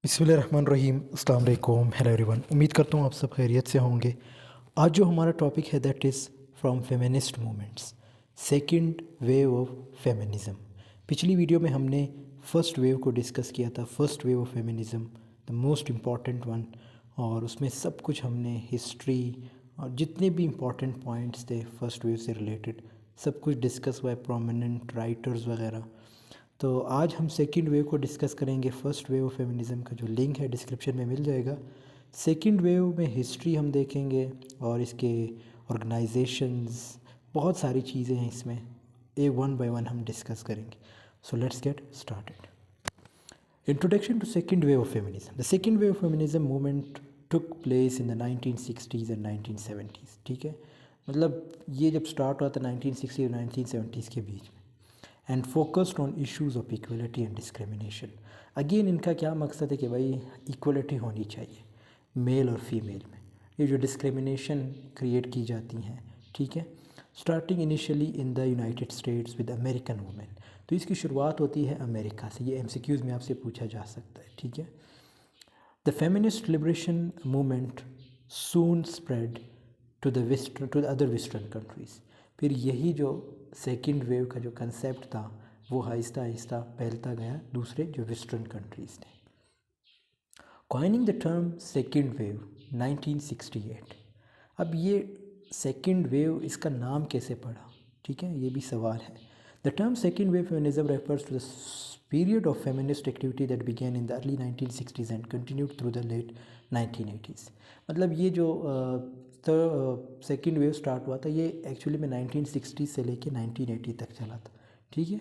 बिस्मिल्लाहिर्रहमानिर्रहीम, अस्सलाम वालेकुम, हेलो एवरीवन। उम्मीद करता हूँ आप सब खैरियत से होंगे। आज जो हमारा टॉपिक है that is from feminist movements, second wave of feminism. पिछली वीडियो में हमने फ़र्स्ट वेव को डिस्कस किया था, first wave of feminism, the most important one, और उसमें सब कुछ हमने हिस्ट्री और जितने भी इम्पॉर्टेंट पॉइंट्स थे फर्स्ट वेव से रिलेटेड सब कुछ डिस्कस हुआ है, प्रोमिनेंट राइटर्स वगैरह। तो आज हम सेकंड वेव को डिस्कस करेंगे। फर्स्ट वेव ऑफ फेमिनिज़म का जो लिंक है डिस्क्रिप्शन में मिल जाएगा। सेकंड वेव में हिस्ट्री हम देखेंगे और इसके ऑर्गेनाइजेशंस, बहुत सारी चीज़ें हैं इसमें, वन बाय वन हम डिस्कस करेंगे। So let's get started. Introduction to second wave of feminism. The second wave of feminism movement took place in the 1960s and 1970s. ठीक है, मतलब ये जब स्टार्ट हुआ था 1960 और 1970s के बीच में, and focused on issues of equality and discrimination. Again इनका क्या मकसद है कि भाई इक्वलिटी होनी चाहिए मेल और फीमेल में, ये जो डिस्क्रिमिनेशन क्रिएट की जाती हैं, ठीक है। Starting initially in the United states with American women, तो इसकी शुरुआत होती है अमेरिका से। ये एमसीक्यूज़ में आपसे पूछा जा सकता है, ठीक है। The feminist liberation movement soon spread to the other western countries. फिर यही जो सेकंड वेव का जो कंसेप्ट था वो आहिस्ता आहिस्ता फैलता गया दूसरे जो वेस्टर्न कंट्रीज़ थे। Coining the term second wave 1968। अब ये सेकंड वेव, इसका नाम कैसे पड़ा, ठीक है, ये भी सवाल है। The term second wave feminism refers to the period of feminist activity that began in the early 1960s and continued through the late 1980s। मतलब ये जो सेकंड वेव स्टार्ट हुआ था ये एक्चुअली में 1960 से लेके 1980 तक चला था, ठीक है।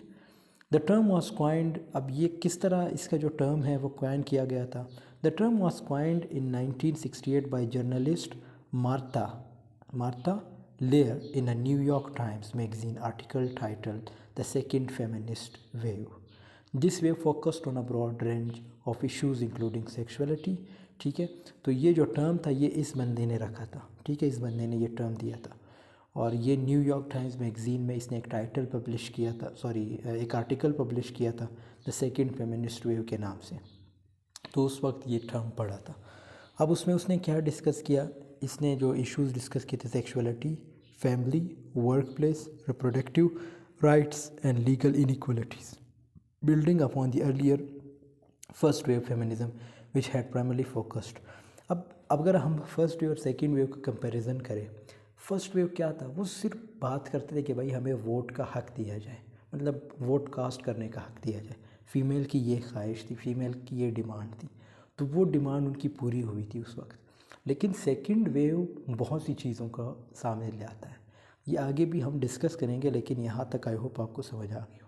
द टर्म वॉज क्वाइंड, अब ये किस तरह इसका जो टर्म है वो क्वाइन किया गया था। The term was coined in 1968 by journalist Martha Lear in a New York Times magazine article titled the second feminist wave. This wave focused on a broad range of issues including sexuality, ठीक है। तो ये जो term था ये इस बंदे ने रखा था, ठीक है, इस बंदे ने ये टर्म दिया था, और ये न्यूयॉर्क टाइम्स मैगज़ीन में इसने एक टाइटल पब्लिश किया था, एक आर्टिकल पब्लिश किया था द सेकंड फेमिनिस्ट वेव के नाम से। तो उस वक्त ये टर्म पड़ा था। अब उसमें उसने क्या डिस्कस किया, इसने जो इश्यूज डिस्कस किए थे, sexuality, family, workplace, reproductive rights and legal inequalities, building upon the earlier first wave feminism which had primarily focused। अब अगर हम फर्स्ट वेव और सेकंड वेव का कंपैरिजन करें, फर्स्ट वेव क्या था, वो सिर्फ बात करते थे कि भाई हमें वोट का हक दिया जाए, मतलब वोट कास्ट करने का हक दिया जाए। फ़ीमेल की ये ख्वाहिश थी, फ़ीमेल की ये डिमांड थी, तो वो डिमांड उनकी पूरी हुई थी उस वक्त। लेकिन सेकंड वेव बहुत सी चीज़ों का सामने ले आता है, ये आगे भी हम डिस्कस करेंगे, लेकिन यहाँ तक आई होप आपको समझ आ गई होगी।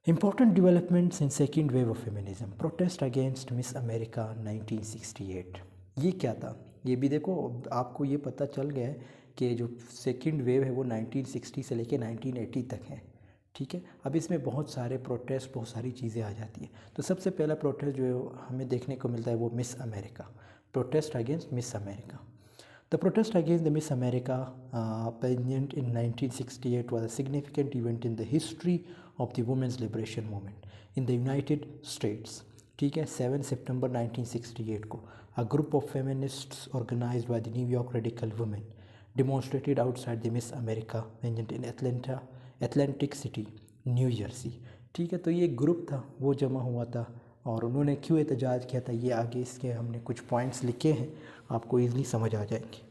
Important developments in second wave of feminism, protest against Miss America 1968। ये क्या था, ये भी देखो, आपको ये पता चल गया है कि जो सेकंड वेव है वो 1960 से लेके 1980 तक है, ठीक है। अब इसमें बहुत सारे प्रोटेस्ट, बहुत सारी चीज़ें आ जाती हैं। तो सबसे पहला प्रोटेस्ट जो है हमें देखने को मिलता है वो miss America, protest against miss America. The protest against the Miss America pageant in 1968 was a significant event in the history of the women's liberation movement in the United States, ठीक है। 7 सितंबर 1968 को a group of feminists organized by the New York Radical Women demonstrated outside the Miss America pageant in Atlantic City, new Jersey, ठीक है। तो ये group था वो जमा हुआ था, और उन्होंने क्यों एहतजाज किया था ये आगे इसके हमने कुछ पॉइंट्स लिखे हैं, आपको ईज़िली समझ आ जाएंगे।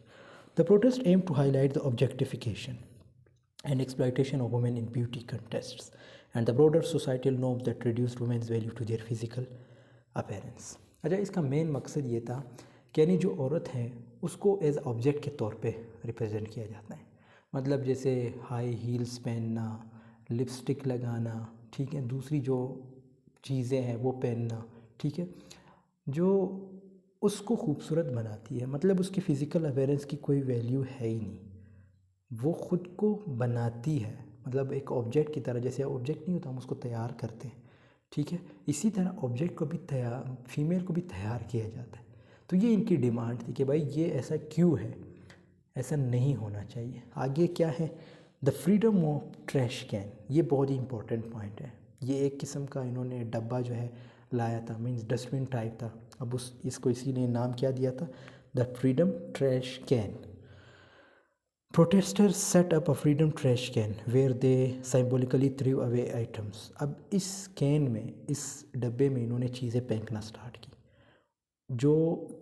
The protest aim to highlight the objectification and exploitation of women in beauty contests and the broader societal norms that reduced women's value to their physical appearance. अच्छा, इसका मेन मकसद ये था कि यानी जो औरत है उसको एज ऑब्जेक्ट के तौर पे रिप्रेजेंट किया जाता है, मतलब जैसे हाई हील्स पहनना, लिपस्टिक लगाना, ठीक है, दूसरी जो चीज़ें हैं वो पहनना, ठीक है, जो उसको खूबसूरत बनाती है, मतलब उसकी फ़िज़िकल अपीयरेंस की कोई वैल्यू है ही नहीं, वो ख़ुद को बनाती है, मतलब एक ऑब्जेक्ट की तरह, जैसे ऑब्जेक्ट नहीं होता हम उसको तैयार करते हैं, ठीक है, इसी तरह ऑब्जेक्ट को भी तैयार, फीमेल को भी तैयार किया जाता है। तो ये इनकी डिमांड थी कि भाई ये ऐसा क्यों है, ऐसा नहीं होना चाहिए। आगे क्या है, the freedom of trash can, ये बहुत ही इंपॉर्टेंट पॉइंट है। ये एक किस्म का इन्होंने डब्बा जो है लाया था, मीन्स डस्टबिन टाइप था। अब इसको इसी ने नाम क्या दिया था, the freedom trash can. Protesters set up a freedom trash can where they symbolically threw away items। अब इस कैन में, इस डब्बे में इन्होंने चीज़ें फेंकना स्टार्ट की। जो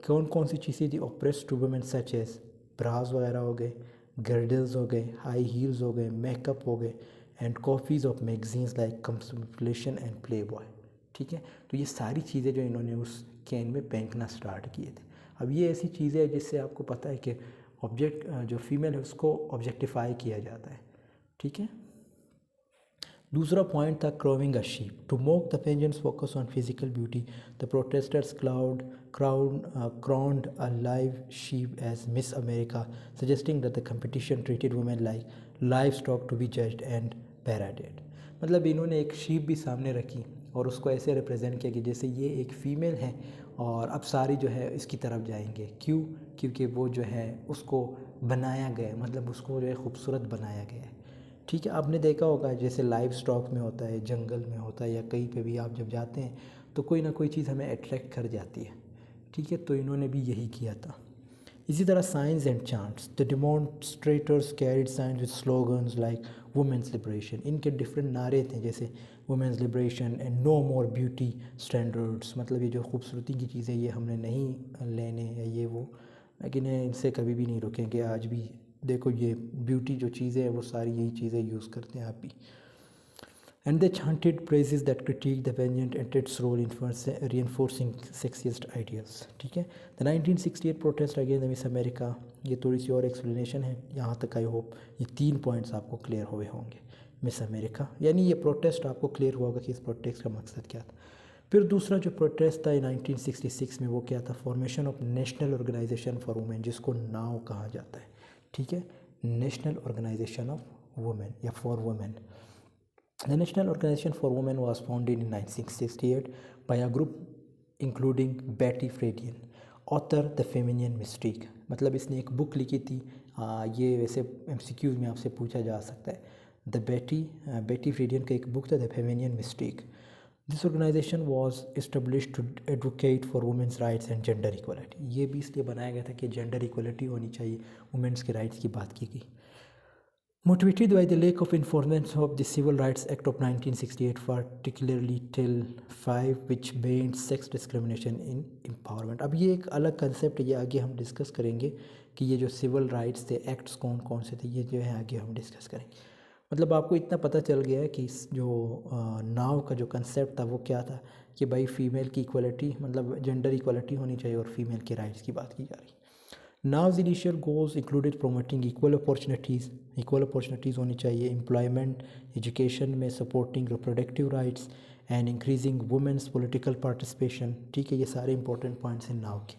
कौन कौन सी चीज़ें थी, oppressed women such as bras वगैरह हो गए, गर्डल्स हो गए, हाई हील्स हो गए, मेकअप हो गए, and copies of magazines like Cosmopolitan and Playboy. ठीक है, तो ये सारी चीज़ें जो इन्होंने उस कैन में फेंकना स्टार्ट किए थे। अब ये ऐसी चीज़ें हैं जिससे आपको पता है कि ऑब्जेक्ट जो फीमेल है उसको ऑब्जेक्टिफाई किया जाता है। ठीक है, दूसरा पॉइंट था crowning a sheep. To mock the pageants focus on physical beauty, the protesters crowned a live sheep as Miss America, suggesting that the competition treated women like livestock to be judged and paraded। मतलब इन्होंने एक sheep भी सामने रखी और उसको ऐसे represent किया कि जैसे ये एक फ़ीमेल है और अब सारी जो है इसकी तरफ जाएंगे। क्यों? क्योंकि वो जो है उसको बनाया गया है, मतलब उसको जो है खूबसूरत बनाया गया है। ठीक है, आपने देखा होगा जैसे लाइव स्टॉक में होता है, जंगल में होता है, या कहीं पे भी आप जब जाते हैं तो कोई ना कोई चीज़ हमें अट्रैक्ट कर जाती है। ठीक है, तो इन्होंने भी यही किया था। इसी तरह signs and chants, the demonstrators carried signs with slogans like women's liberation. इनके डिफरेंट नारे थे, जैसे women's liberation and no more beauty standards. मतलब ये जो खूबसूरती की चीज़ें ये हमने नहीं लेने या ये वो, लेकिन इनसे कभी भी नहीं रुकेंगे। आज भी देखो ये ब्यूटी जो चीज़ें हैं वो सारी यही चीज़ें यूज़ करते हैं आप भी। And they chanted praises that critiqued the pageant and its role in reinforcing sexist ideals। ठीक है, the 1968 protest against miss America, ये थोड़ी सी और एक्सप्लेनेशन है यहाँ तक। आई होप ये 3 पॉइंट्स आपको क्लियर हुए होंगे। मिस अमेरिका यानी ये प्रोटेस्ट आपको क्लियर हुआ होगा कि इस प्रोटेस्ट का मकसद क्या था। फिर दूसरा जो प्रोटेस्ट था 1966 में, वो क्या था, formation of national organization for women, जिसको नाव कहा जाता है। ठीक है, नेशनल ऑर्गेनाइजेशन ऑफ वुमेन या for women. The National Organization for Women was founded in 1968 by a group including Betty Friedan, author The Feminine Mystique। मतलब इसने एक बुक लिखी थी, ये वैसे MCQs में आपसे पूछा जा सकता है। बेटी फ्रीडियन का एक बुक था the feminine mystique. This organisation was established to advocate for women's rights and gender equality. ये भी इसलिए बनाया गया था कि जेंडर इक्वलिटी होनी चाहिए, वुमेंस के राइट्स की बात की गई। Motivated by the lack of enforcement of the Civil Rights Act of 1968, particularly Title 5, which banned sex discrimination in empowerment। अब ये एक अलग कंसेप्ट है, ये आगे हम डिस्कस करेंगे कि ये जो सिविल राइट्स थे, एक्ट्स कौन कौन से थे, ये जो है आगे हम डिस्कस करेंगे। मतलब आपको इतना पता चल गया है कि जो नाव का जो कंसेप्ट था वो क्या था, कि भाई फीमेल की इक्वलिटी, मतलब जेंडर इक्वलिटी होनी चाहिए और फीमेल के राइट्स की बात की जा रही है। Now's initial goals included promoting equal opportunities होनी चाहिए, employment, education में supporting reproductive rights and increasing women's political participation। ठीक है, ये सारे important points हैं नाव के।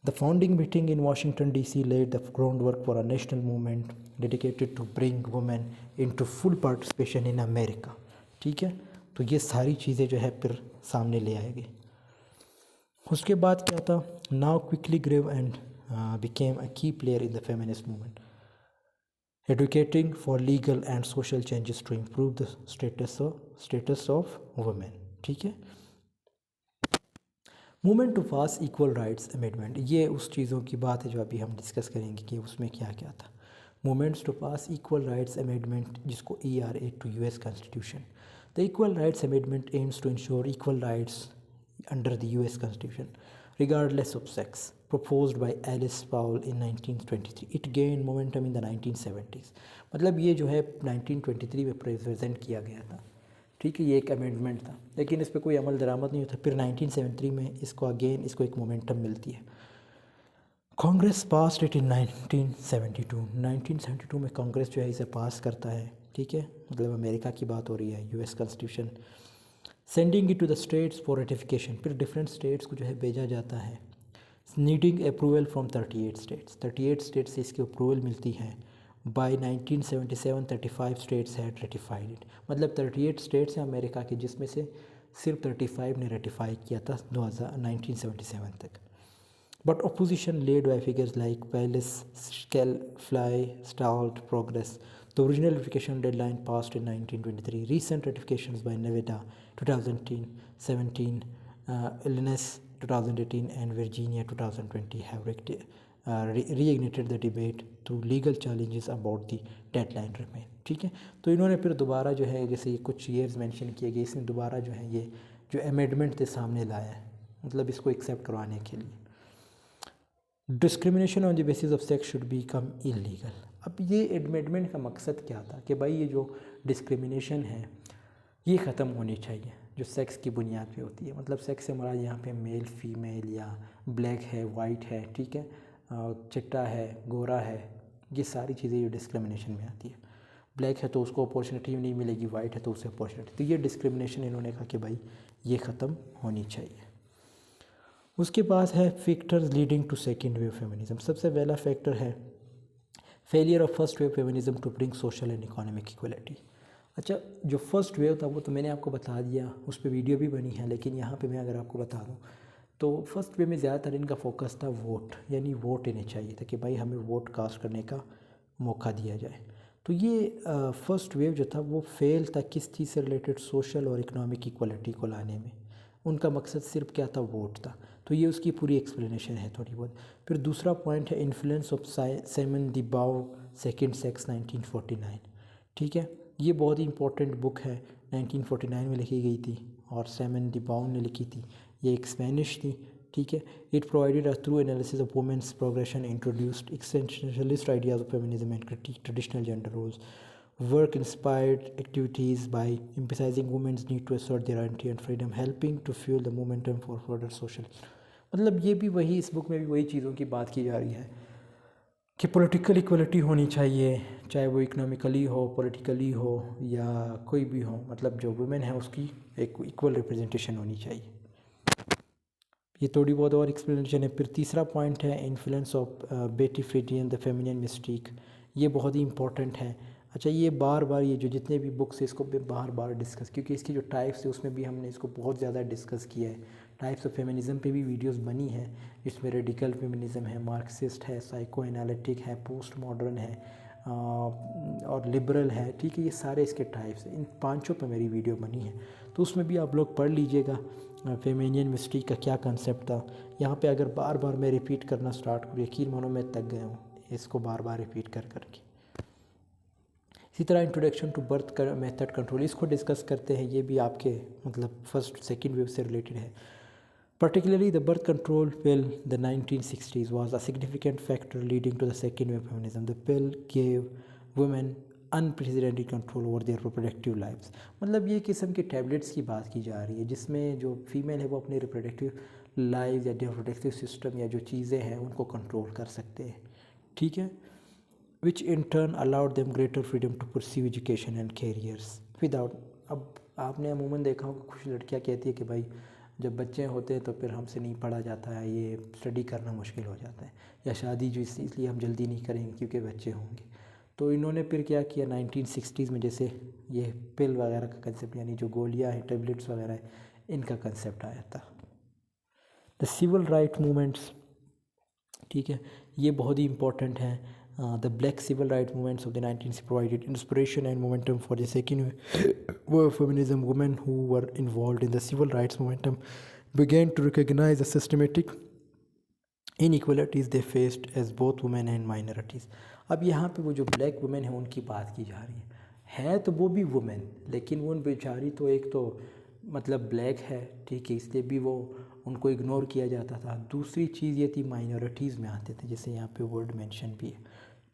The founding meeting in Washington DC laid the groundwork for a national movement dedicated to bring women into full participation in America। ठीक है, तो ये सारी चीज़ें जो है फिर सामने ले आएगी। उसके बाद क्या था, now quickly grew and became a key player in the feminist movement, advocating for legal and social changes to improve the status of women। ठीक है, movement to pass equal rights amendment, ये उस चीज़ों की बात है जो अभी हम डिस्कस करेंगे कि उसमें क्या क्या था। Movements to pass equal rights amendment, जिसको ERA to US constitution. The equal rights amendment aims to ensure equal rights under the US Constitution, regardless of sex, proposed by Alice Paul in 1923। It gained momentum in the 1970s। मतलब ये जो है 1923 में present किया गया था। ठीक है, ये एक अमेंडमेंट था, लेकिन इस पर कोई अमल दरामद नहीं होता। फिर 1973 में इसको एक मोमेंटम मिलती है। कांग्रेस पास इट इन 1972 में कांग्रेस जो है इसे पास करता है। ठीक है, मतलब अमेरिका की बात हो रही है, US constitution. Sending it to the states for ratification, फिर डिफरेंट स्टेट्स को जो है भेजा जाता है। नीडिंग अप्रूवल फ्रॉम 38 स्टेट्स से इसकी अप्रूवल मिलती है। By 1977 35 states had ratified it. मतलब 38 स्टेट्स हैं अमेरिका के, जिसमें से सिर्फ 35 ने रेटिफाई किया था 1977 तक। But opposition led by figures like Phyllis, Schlafly, stalled, progress, The original ratification deadline passed in 1923. Recent ratifications by Nevada 2017, Illinois 2018 and Virginia 2020 have reignited the debate through legal challenges about the deadline remain. ठीक है, तो इन्होंने फिर दोबारा जो है, जैसे ये कुछ ईयर्स मेंशन किए गए, इसमें दोबारा जो है ये जो अमेंडमेंट थे सामने लाया है, मतलब इसको एक्सेप्ट करवाने के लिए। Discrimination on the basis of sex should become illegal. अब ये अमेंडमेंट का मकसद क्या था कि भाई ये जो डिस्क्रिमिनेशन है ये ख़त्म होनी चाहिए, जो सेक्स की बुनियाद पे होती है। मतलब सेक्स से हमारा यहाँ पे मेल फीमेल या ब्लैक है वाइट है, ठीक है, चिट्टा है गोरा है, ये सारी चीज़ें जो डिस्क्रिमिनेशन में आती है। ब्लैक है तो उसको अपॉर्चुनिटी नहीं मिलेगी, वाइट है तो उसे अपॉर्चुनिटी, तो ये डिस्क्रिमिनेशन इन्होंने कहा कि भाई ये ख़त्म होनी चाहिए। उसके पास है factors leading to second wave feminism. सबसे पहला फैक्टर है failure of first wave feminism to bring social and economic equality. अच्छा, जो फर्स्ट वेव था वो तो मैंने आपको बता दिया, उस पर वीडियो भी बनी है, लेकिन यहाँ पे मैं अगर आपको बता दूँ तो फर्स्ट वेव में ज़्यादातर इनका फोकस था वोट, यानी वोट देने चाहिए था कि भाई हमें वोट कास्ट करने का मौका दिया जाए। तो ये फर्स्ट वेव जो था वो फेल था किस चीज़ से रिलेटेड, सोशल और इकोनॉमिक इक्वलिटी को लाने में। उनका मकसद सिर्फ क्या था, वोट था। तो ये उसकी पूरी एक्सप्लेनेशन है थोड़ी बहुत। फिर दूसरा पॉइंट है इन्फ्लुएंस ऑफ साइमन द बाउ सेकेंड सेक्स 1949। ठीक है, ये बहुत ही इंपॉर्टेंट बुक है, 1949 में लिखी गई थी और साइमन द बाउ ने लिखी थी। ये एक स्पेनिश थी, ठीक है। It provided a thorough analysis of women's progression, introduced existentialist ideas of feminism and critique traditional gender roles. Work inspired activities by emphasizing women's need to assert their identity and freedom, helping to fuel the momentum for further social। मतलब ये भी वही, इस book में भी वही चीज़ों की बात की जा रही है कि पॉलिटिकल इक्वलिटी होनी चाहिए, चाहे वो इकोनॉमिकली हो, पॉलिटिकली हो या कोई भी हो, मतलब जो वुमेन है उसकी एक इक्वल रिप्रेजेंटेशन होनी चाहिए। ये थोड़ी बहुत और एक्सप्लेनेशन है। फिर तीसरा पॉइंट है इन्फ्लुएंस ऑफ बेटी फ्रीडी एंड द फेमिनिन मिस्टिक। ये बहुत ही इंपॉर्टेंट है। अच्छा, ये बार बार ये जो जितने भी बुक्स है इसको बार बार डिस्कस, क्योंकि इसकी जो टाइप्स है उसमें भी हमने इसको बहुत ज़्यादा डिस्कस किया है। टाइप्स ऑफ फेमिनिज्म पे भी वीडियोस बनी है, इसमें रेडिकल फेमिनिज्म है, मार्क्सिस्ट है, साइको एनालिटिक है, पोस्ट मॉडर्न है और लिबरल है, ठीक है। ये सारे इसके टाइप्स हैं, इन पांचों पे मेरी वीडियो बनी है, तो उसमें भी आप लोग पढ़ लीजिएगा फेमिनियन मिस्ट्रिक का क्या कंसेप्ट था। यहाँ पे अगर बार बार मैं रिपीट करना स्टार्ट करूँ, यकीन मानो मैं थक गया हूँ इसको बार बार रिपीट कर करके। इसी तरह introduction to birth method control, इसको डिस्कस करते हैं। ये भी आपके मतलब फर्स्ट सेकेंड वेव से रिलेटेड है। Particularly, the birth control pill, the 1960s, was a significant factor leading to the second wave feminism. The pill gave women unprecedented control over their reproductive lifes. मतलब ये किस्म के tablets की बात की जा रही है जिसमें जो फीमेल है वो अपने रिप्रोडक्टिव लाइफ या रिप्रोडक्टिव सिस्टम या जो चीज़ें हैं उनको कंट्रोल कर सकते हैं, ठीक है। Which in turn allowed them greater freedom to pursue education and careers without. अब आपने अमूमन देखा होगा कुछ लड़कियाँ कहती है कि भाई जब बच्चे होते हैं तो फिर हमसे नहीं पढ़ा जाता है, ये स्टडी करना मुश्किल हो जाता है, या शादी जो इसलिए हम जल्दी नहीं करेंगे क्योंकि बच्चे होंगे। तो इन्होंने फिर क्या किया 1960s में, जैसे ये पिल वगैरह का कंसेप्ट यानी जो गोलियां हैं टेबलेट्स वगैरह है, इनका कंसेप्ट आया था। द सिविल राइट मूवमेंट्स, ठीक है, ये बहुत ही इंपॉर्टेंट है। The black civil right movements of the 1960s provided inspiration and momentum for the second wave feminism. Women who were involved in the civil rights momentum began to recognize the systematic inequalities they faced as both women and minorities। अब यहाँ पे वो जो black women है उनकी बात की जा रही है तो वो भी वुमेन, लेकिन वो बेचारी तो एक तो मतलब ब्लैक है, ठीक है, इसलिए भी वो उनको इग्नोर किया जाता था। दूसरी चीज़ ये थी माइनॉरिटीज़ में आते थे, जैसे यहाँ पे वर्ड मेंशन भी है,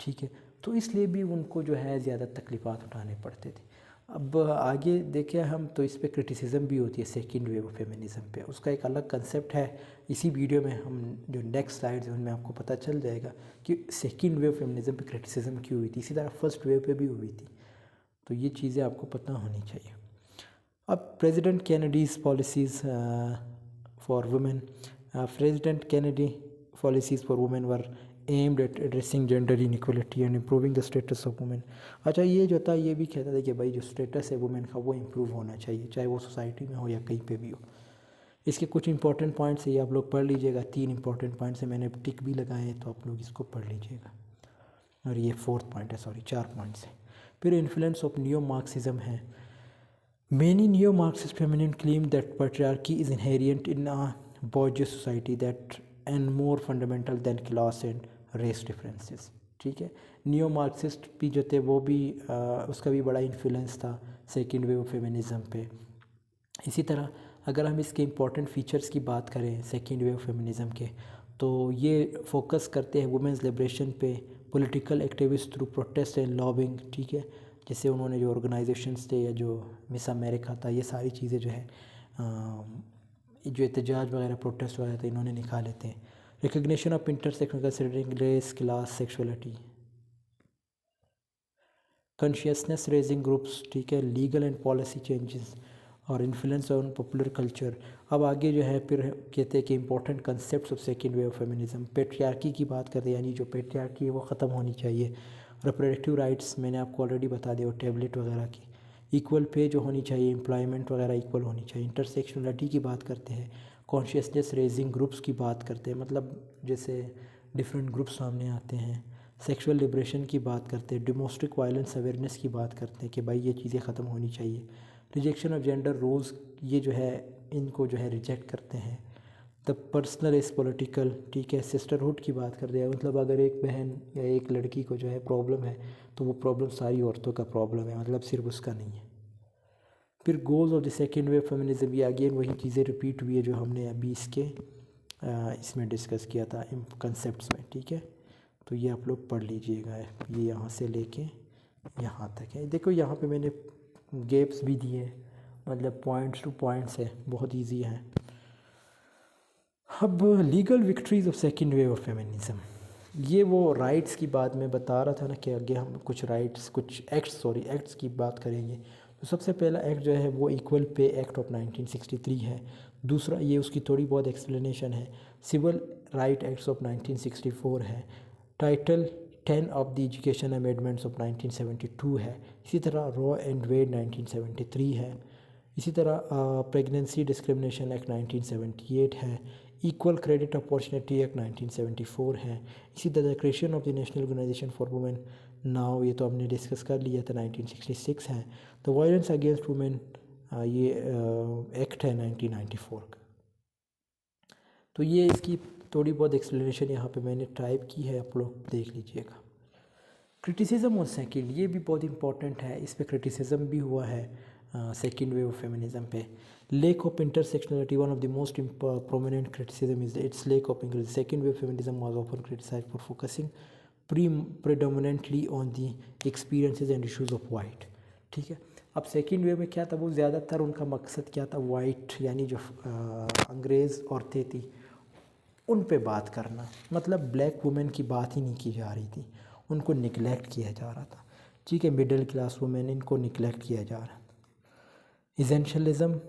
ठीक है, तो इसलिए भी उनको जो है ज़्यादा तकलीफ़ात उठाने पड़ते थे। अब आगे देखें हम तो इस पे क्रिटिसिज्म भी होती है सेकंड वेव फेमिनिज्म पे, उसका एक अलग कंसेप्ट है। इसी वीडियो में हम जो नेक्स्ट स्लाइड्स हैं उनमें आपको पता चल जाएगा कि सेकंड वेव फेमिनिज्म पे क्रिटिसिज्म क्यों हुई थी, इसी तरह फर्स्ट वेव पे भी हुई थी। तो ये चीज़ें आपको पता होनी चाहिए। अब President Kennedy's policies for women, President Kennedy policies for women were aimed at addressing gender inequality and improving the status of women. अच्छा, ये जो था ये भी कहता था कि भाई जो स्टेटस है वुमेन का वो इम्प्रूव होना चाहिए, चाहे वो सोसाइटी में हो या कहीं पे भी हो। इसके कुछ इंपॉर्टेंट पॉइंट्स है, ये आप लोग पढ़ लीजिएगा। 3 इंपॉर्टेंट पॉइंट्स है, मैंने टिक भी लगाए हैं तो आप लोग इसको पढ़ लीजिएगा। और ये 4th पॉइंट है, सॉरी 4 पॉइंट्स है। फिर इन्फ्लुएंस ऑफ नियो मार्क्सिज्म है। Many neo-Marxist feminists claim that patriarchy is inherent in a bourgeois society that and more fundamental than class and race differences। ठीक है, नियो मार्क्सिस्ट भी जो थे वो भी उसका भी बड़ा इन्फ्लुएंस था सेकेंड वेव फेमिनिज़म पे। इसी तरह अगर हम इसके इम्पॉर्टेंट फीचर्स की बात करें सेकेंड वेव फेमिनिज़म के, तो ये फोकस करते हैं वुमेंस लिबरेशन पे, political activist through protest and lobbying. ठीक है, जैसे उन्होंने जो ऑर्गेनाइजेशंस थे या जो मिस अमेरिका था, ये सारी चीज़ें जो है जो एहतजाज वगैरह प्रोटेस्ट वगैरह थे इन्होंने निकाले थे। Recognition of intersectional considering race class sexuality, consciousness raising groups. ठीक है, लीगल एंड पॉलिसी चेंजेस और इन्फ्लुएंस ऑन पॉपुलर कल्चर। अब आगे जो है फिर कहते हैं कि important concepts of second wave feminism, patriarchy की बात करते हैं, यानी जो पेट्रियार्की है वो ख़त्म होनी चाहिए। रिप्रोडक्टिव राइट्स मैंने आपको ऑलरेडी बता दिया, टेबलेट वगैरह की। इक्वल पे जो होनी चाहिए, एम्प्लॉयमेंट वगैरह इक्वल होनी चाहिए। इंटरसेक्शनलिटी की बात करते हैं, कॉन्शियसनेस रेजिंग ग्रुप्स की बात करते हैं, मतलब जैसे डिफरेंट ग्रुप्स सामने आते हैं। सेक्सुअल लिबरेशन की बात करते हैं, डोमेस्टिक वायलेंस अवेयरनेस की बात करते हैं कि भाई ये चीज़ें ख़त्म होनी चाहिए। रिजेक्शन ऑफ जेंडर रोल्स, ये जो है इनको जो है रिजेक्ट करते हैं। The personal is political. ठीक है, सिस्टरहुड की बात करते हैं, मतलब अगर एक बहन या एक लड़की को जो है प्रॉब्लम है तो वो प्रॉब्लम सारी औरतों का प्रॉब्लम है, मतलब सिर्फ उसका नहीं है। फिर goals of the second wave feminism, ये अगेन वही चीज़ें रिपीट हुई है जो हमने अभी इसमें डिस्कस किया था इन कंसेप्ट्स में। ठीक है, तो ये आप लोग पढ़ लीजिएगा, ये यहाँ से लेके यहाँ तक है। देखो यहाँ पे मैंने गैप्स भी दिए, मतलब पॉइंट्स टू पॉइंट्स है, बहुत इजी है। अब legal victories of second wave of feminism, ये वो राइट्स की बात मैं बता रहा था ना कि आगे हम कुछ राइट्स, कुछ एक्ट्स की बात करेंगे। तो सबसे पहला एक्ट जो है वो इक्वल पे एक्ट ऑफ 1963 है। दूसरा, ये उसकी थोड़ी बहुत एक्सप्लेनेशन है, सिविल राइट एक्ट्स ऑफ 1964 है। Title 10 of the education amendments of 1972 है। इसी तरह रॉ एंड वेड 1973 है। इसी तरह प्रेगनेंसी डिस्क्रिमिनेशन एक्ट 1978 है। इक्वल क्रेडिट अपॉर्चुनिटी एक्ट 1974 है। इसी तरह creation of the national organization for women नाउ, ये तो हमने डिस्कस कर लिया था, 1966 है। तो वायलेंस अगेंस्ट वुमेन, ये एक्ट है 1994 का। तो ये इसकी थोड़ी बहुत एक्सप्लेनेशन यहाँ पे मैंने टाइप की है, आप लोग देख लीजिएगा। क्रिटिसिज्म ऑन सेकेंड, ये भी बहुत इंपॉर्टेंट है, इस पर क्रिटिसिज्म भी हुआ है सेकेंड वेव फेमिनिज्म पे। Lack of intersectionality, one of the most prominent criticism is its lack of inclusion. Second wave feminism was often criticised for focusing predominantly on the experiences and issues of white। ठीक है, अब second wave में क्या था, वो ज़्यादातर उनका मकसद क्या था, वाइट यानी जो अंग्रेज़ औरतें थी उन पे बात करना, मतलब ब्लैक वुमेन की बात ही नहीं की जा रही थी, उनको निगलेक्ट किया जा रहा था। ठीक है, मिडिल क्लास वुमेन, इनको निगलेक्ट किया जा रहा था। Essentialism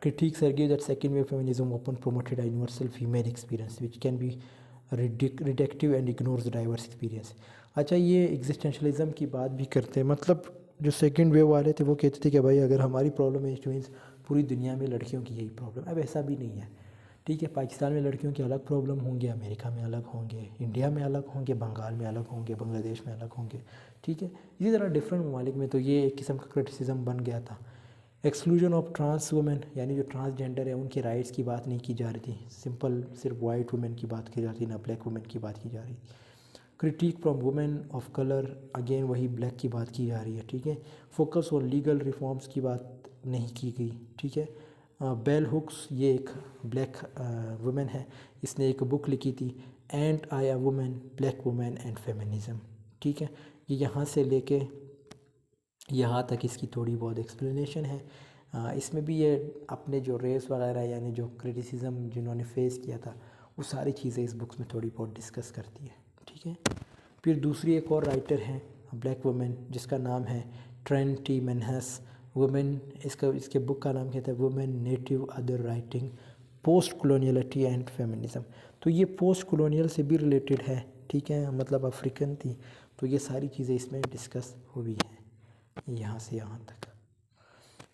critiques argue that second wave feminism often promoted a universal female experience which can be reductive and ignores the diverse experience। अच्छा, ये एग्जिस्टेंशलिज्म की बात भी करते हैं, मतलब जो सेकंड वेव वाले थे वो कहते थे कि भाई अगर हमारी प्रॉब्लम है इट मीन्स पूरी दुनिया में लड़कियों की यही प्रॉब्लम। अब ऐसा भी नहीं है। ठीक है, पाकिस्तान में लड़कियों की अलग प्रॉब्लम होंगे, अमेरिका में अलग होंगे, इंडिया में अलग होंगे, बंगाल में अलग होंगे, बांग्लादेश में अलग होंगे। ठीक है, इसी तरह डिफरेंट ममालिक में, तो ये एक किस्म का क्रिटिसिज्म बन गया था। एक्सक्लूजन ऑफ ट्रांस वुमेन, यानी जो ट्रांसजेंडर है उनके राइट्स की बात नहीं की जा रही थी, सिंपल सिर्फ वाइट वुमेन की बात की जा रही थी, ना ब्लैक वुमेन की बात की जा रही थी। Critic from women of colour, again वही ब्लैक की बात की जा रही है। ठीक है, फोकस ऑन लीगल रिफॉर्म्स की बात नहीं की गई। ठीक है, बेल हुक्स, ये एक ब्लैक वुमेन है, इसने एक बुक लिखी थी and I a women, black women and feminism. ठीक है, ये यहाँ से लेके यहाँ तक इसकी थोड़ी बहुत एक्सप्लेनेशन है। इसमें भी ये अपने जो रेस वगैरह यानी जो क्रिटिसिज्म जिन्होंने फेस किया था वो सारी चीज़ें इस बुक्स में थोड़ी बहुत डिस्कस करती है। ठीक है, फिर दूसरी एक और राइटर है ब्लैक वुमेन जिसका नाम है ट्रेन टी मैनहस। वुमेन, इसके बुक का नाम कहता है women native other writing post coloniality and feminism. तो ये पोस्ट कॉलोनियल से भी रिलेटेड है। ठीक है, मतलब अफ्रीकन थी, तो ये सारी चीज़ें इसमें डिस्कस हुई हैं यहाँ से यहाँ तक।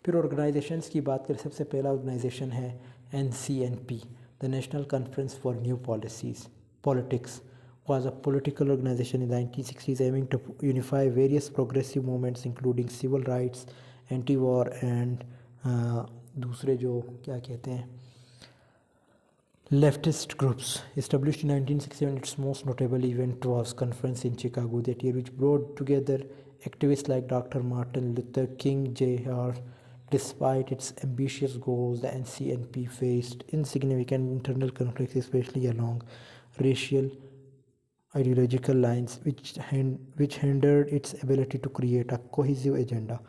फिर ऑर्गेनाइजेशंस की बात करें, सबसे पहला ऑर्गेनाइजेशन है NCNP, the national conference for new policies politics. was a political organization in the 1960s aiming to unify various progressive movements including civil rights, anti-war and दूसरे जो क्या कहते हैं leftist groups. Established in 1967, its most notable event was conference in Chicago that year, which brought together activists like Dr. Martin Luther King Jr. Despite its ambitious goals, the NCNP faced insignificant internal conflicts, especially along racial ideological lines, which hindered its ability to create a cohesive agenda.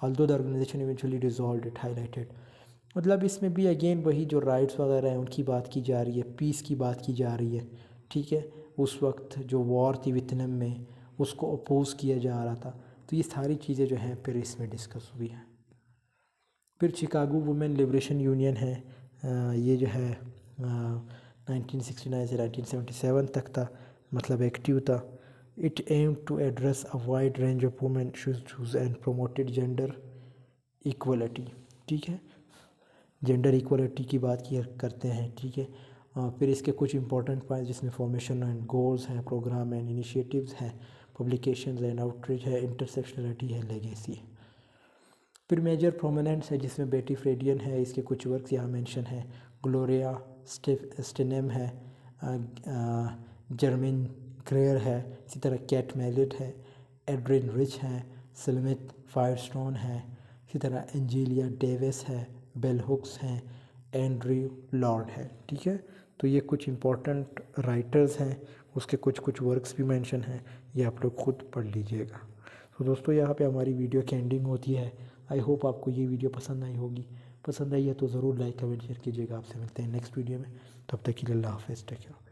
Although the organization eventually dissolved, it highlighted. मतलब इसमें भी again वही जो rights वगैरह हैं उनकी बात की जा रही है, पीस की बात की जा रही है, ठीक है। उस वक्त जो वॉर थी वियतनाम में उसको अपोज़ किया जा रहा था, तो ये सारी चीज़ें जो हैं फिर इसमें डिस्कस हुई हैं। फिर शिकागो वुमेन लिबरेशन यूनियन है, ये जो है 1969 से 1977 तक था, मतलब एक्टिव था। It aim to address a wide range of women issues and promoted gender equality, ठीक है। जेंडर इक्वलिटी की बात किया करते हैं, ठीक है। फिर इसके कुछ इंपॉर्टेंट पॉइंट्स जिसमें फॉर्मेशन एंड गोल्स हैं, प्रोग्राम एंड इनिशिएटिव्स हैं, पब्लिकेशंस एंड आउटरीच है, इंटरसेक्शनलिटी है, लेगेसी। फिर मेजर प्रोमिनेंट्स है जिसमें बेटी फ्रेडियन है, इसके कुछ वर्क्स यहाँ मेंशन है। ग्लोरिया स्टेनम है, जर्मिन क्रेयर है, इसी तरह कैट मैलिट है, एड्रिन रिच है, सिलमिथ फायरस्टोन है, इसी तरह एंजेलिया डेविस है, बेल हुक्स हैं, एंड्रयू लॉर्ड है, ठीक है। तो ये कुछ इंपॉर्टेंट राइटर्स हैं, उसके कुछ कुछ वर्क्स भी मेंशन हैं, ये आप लोग खुद पढ़ लीजिएगा। तो दोस्तों यहाँ पे हमारी वीडियो की एंडिंग होती है। आई होप आपको ये वीडियो पसंद आई होगी। पसंद आई है तो ज़रूर लाइक कमेंट शेयर कीजिएगा। आपसे मिलते हैं नेक्स्ट वीडियो में, तब तक के लिए अल्लाह हाफ़िज़, टेक केयर।